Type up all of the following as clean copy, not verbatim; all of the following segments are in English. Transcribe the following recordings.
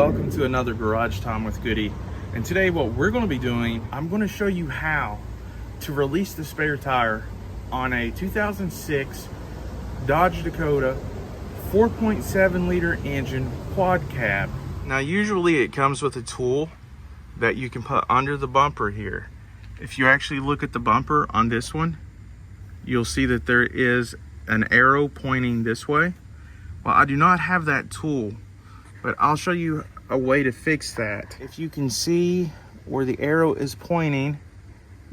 welcome to another Garage Time with Goody. And today what we're going to be doing, I'm going to show you how to release the spare tire on a 2006 Dodge Dakota 4.7 liter engine quad cab. Now usually it comes with a tool that you can put under the bumper here. If you actually look at the bumper on this one, you'll see that there is an arrow pointing this way. Well, I do not have that tool, but I'll show you a way to fix that. If you can see where the arrow is pointing,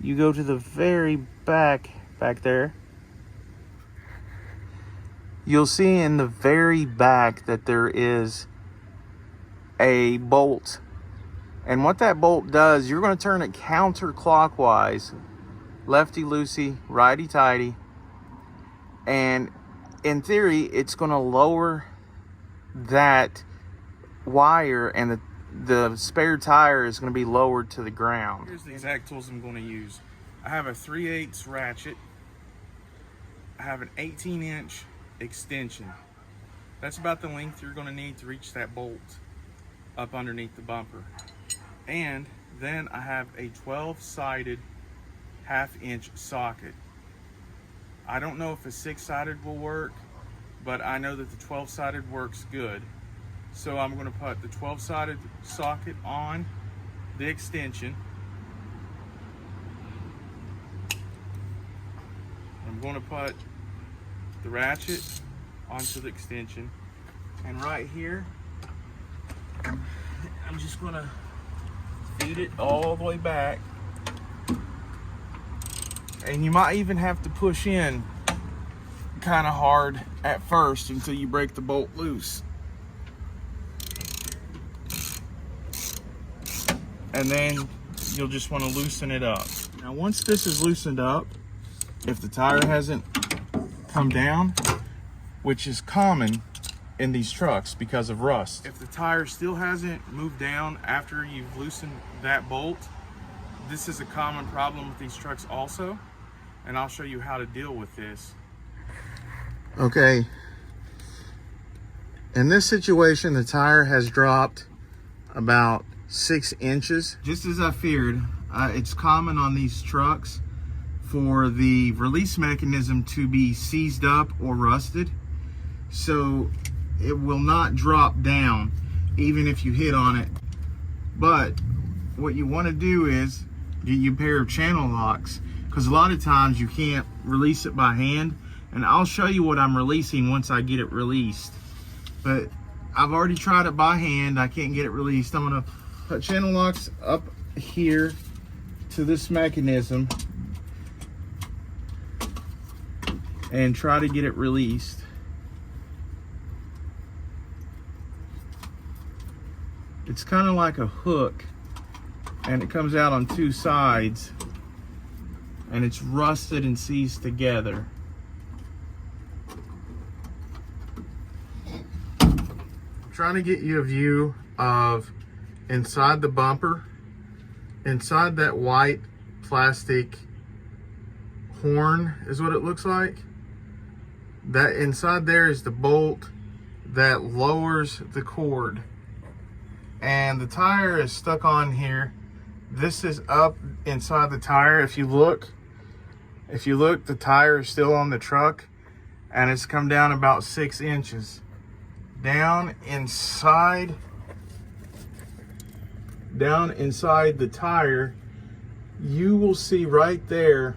you go to the very back there. You'll see in the very back that there is a bolt. And what that bolt does, you're going to turn it counterclockwise, lefty-loosey, righty-tighty. And in theory, it's going to lower that wire and the spare tire is going to be lowered to the ground. Here's the exact tools I'm going to use. I have a 3/8 ratchet. I have an 18-inch extension. That's about the length you're going to need to reach that bolt up underneath the bumper. And then I have a 12-sided half-inch socket. I don't know if a 6-sided will work, but I know that the 12-sided works good. So I'm going to put the 12-sided socket on the extension. I'm going to put the ratchet onto the extension. And right here, I'm just going to feed it all the way back. And you might even have to push in kind of hard at first until you break the bolt loose. And then you'll just want to loosen it up. Now once this is loosened up, if the tire hasn't come down, which is common in these trucks because of rust, if the tire still hasn't moved down after you've loosened that bolt, this is a common problem with these trucks also, and I'll show you how to deal with this. Okay, in this situation the tire has dropped about 6 inches. Just as I feared, it's common on these trucks for the release mechanism to be seized up or rusted, so it will not drop down even if you hit on it. But what you want to do is get you a pair of channel locks, because a lot of times you can't release it by hand, and I'll show you what I'm releasing once I get it released. But I've already tried it by hand, I can't get it released. I'm gonna put channel locks up here to this mechanism and try to get it released. It's kind of like a hook, and it comes out on 2 sides, and it's rusted and seized together. I'm trying to get you a view of inside the bumper, inside that white plastic horn is what it looks like. That inside there is the bolt that lowers the cord, and the tire is stuck on here. This is up inside the tire. If you look, the tire is still on the truck, and it's come down about 6 inches. Down inside the tire, you will see right there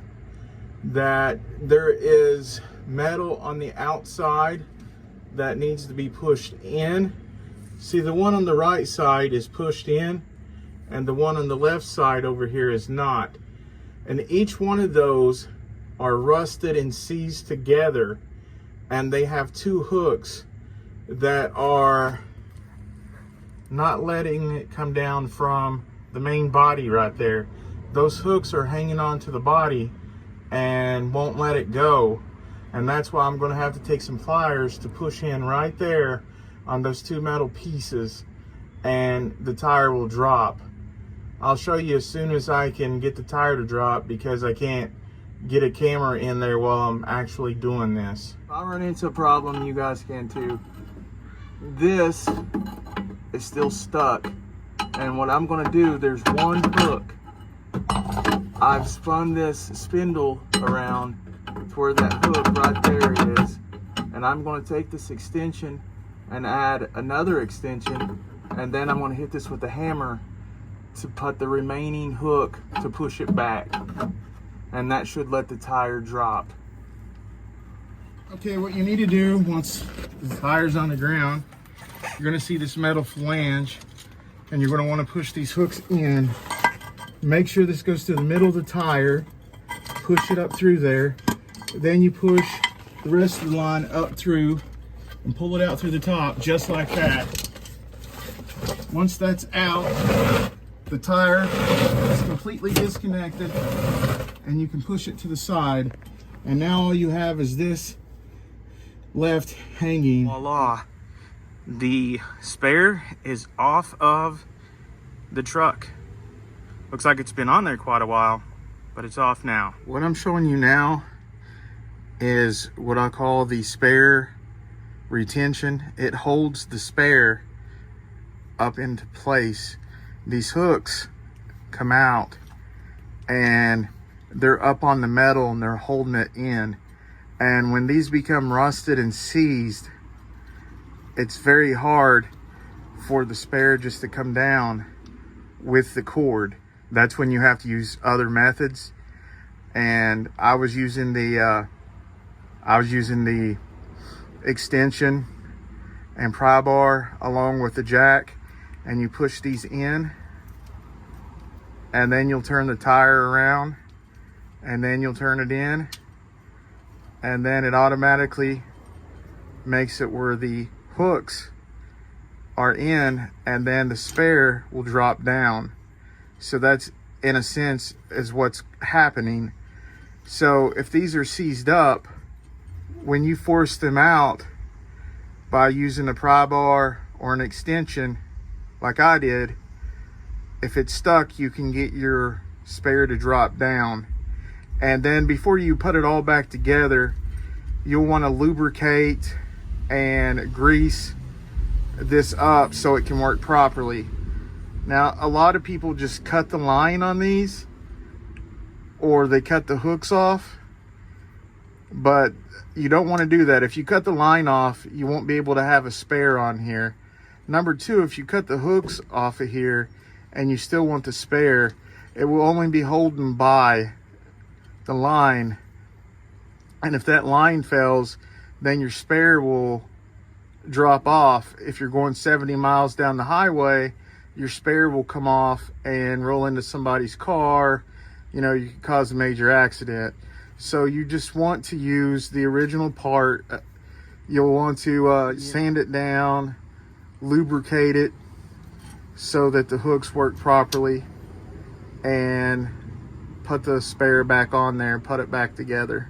that there is metal on the outside that needs to be pushed in. See, the one on the right side is pushed in, and the one on the left side over here is not. And each one of those are rusted and seized together, and they have 2 hooks that are not letting it come down from the main body right there. Those hooks are hanging on to the body and won't let it go, and that's why I'm going to have to take some pliers to push in right there on those 2 metal pieces, and the tire will drop. I'll show you as soon as I can get the tire to drop, because I can't get a camera in there while I'm actually doing this. If I run into a problem, you guys can too. This is still stuck. And what I'm gonna do, there's one hook. I've spun this spindle around to where that hook right there is. And I'm gonna take this extension and add another extension. And then I'm gonna hit this with a hammer to put the remaining hook to push it back. And that should let the tire drop. Okay, what you need to do once the tire's on the ground, you're gonna see this metal flange, and you're gonna wanna push these hooks in. Make sure this goes to the middle of the tire, push it up through there. Then you push the rest of the line up through and pull it out through the top, just like that. Once that's out, the tire is completely disconnected and you can push it to the side. And now all you have is this left hanging. Voila. The spare is off of the truck. Looks like it's been on there quite a while, but it's off now. What I'm showing you now is what I call the spare retention. It holds the spare up into place. These hooks come out and they're up on the metal and they're holding it in. And when these become rusted and seized, it's very hard for the spare just to come down with the cord. That's when you have to use other methods. And I was using the extension and pry bar along with the jack, and you push these in, and then you'll turn the tire around, and then you'll turn it in, and then it automatically makes it where the hooks are in, and then the spare will drop down. So that's, in a sense, is what's happening. So if these are seized up, when you force them out by using a pry bar or an extension like I did, if it's stuck, you can get your spare to drop down. And then before you put it all back together, you'll want to lubricate and grease this up so it can work properly. Now, a lot of people just cut the line on these, or they cut the hooks off, but you don't want to do that. If you cut the line off, you won't be able to have a spare on here. Number two, if you cut the hooks off of here and you still want the spare, it will only be holding by the line. And if that line fails, then your spare will drop off. If you're going 70 miles down the highway, your spare will come off and roll into somebody's car. You know, you could cause a major accident. So you just want to use the original part. You'll want to sand it down, lubricate it so that the hooks work properly, and put the spare back on there and put it back together.